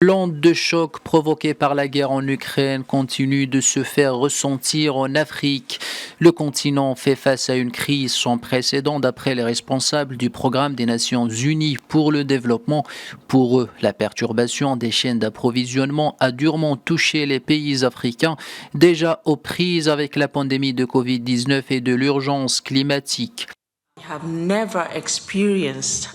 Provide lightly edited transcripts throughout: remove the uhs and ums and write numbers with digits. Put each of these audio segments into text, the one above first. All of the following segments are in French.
L'onde de choc provoquée par la guerre en Ukraine continue de se faire ressentir en Afrique. Le continent fait face à une crise sans précédent d'après les responsables du programme des Nations Unies pour le développement. Pour eux, la perturbation des chaînes d'approvisionnement a durement touché les pays africains, déjà aux prises avec la pandémie de Covid-19 et de l'urgence climatique. We have never experienced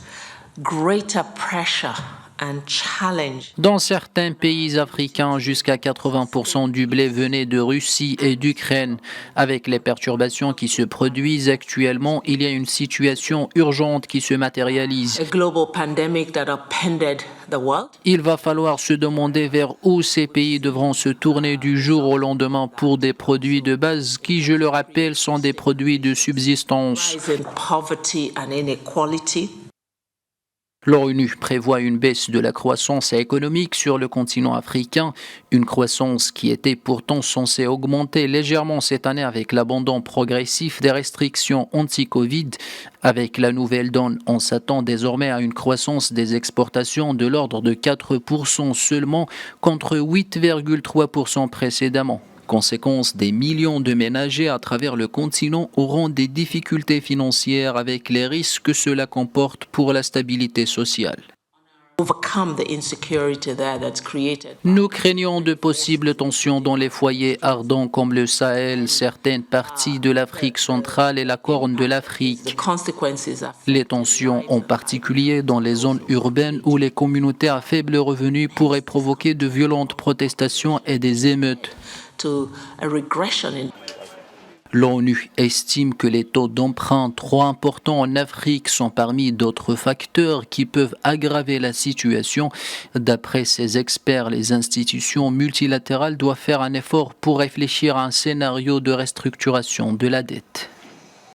greater pressure and challenge. Dans certains pays africains, jusqu'à 80% du blé venait de Russie et d'Ukraine. Avec les perturbations qui se produisent actuellement, il y a une situation urgente qui se matérialise. A global pandemic that upended the world. Il va falloir se demander vers où ces pays devront se tourner du jour au lendemain pour des produits de base qui, je le rappelle, sont des produits de subsistance. Rise in poverty and inequality. L'ONU prévoit une baisse de la croissance économique sur le continent africain, une croissance qui était pourtant censée augmenter légèrement cette année avec l'abandon progressif des restrictions anti-Covid. Avec la nouvelle donne, on s'attend désormais à une croissance des exportations de l'ordre de 4% seulement contre 8,3% précédemment. Conséquence, des millions de ménagers à travers le continent auront des difficultés financières avec les risques que cela comporte pour la stabilité sociale. Overcome the insecurity there that's created. Nous craignons de possibles tensions dans les foyers ardents comme le Sahel, certaines parties de l'Afrique centrale et la Corne de The l'Afrique. consequences are Les tensions, en particulier dans les zones urbaines où les communautés à faible revenu pourraient provoquer de violentes protestations et des émeutes. to a regression in L'ONU estime que les taux d'emprunt trop importants en Afrique sont parmi d'autres facteurs qui peuvent aggraver la situation. D'après ces experts, les institutions multilatérales doivent faire un effort pour réfléchir à un scénario de restructuration de la dette.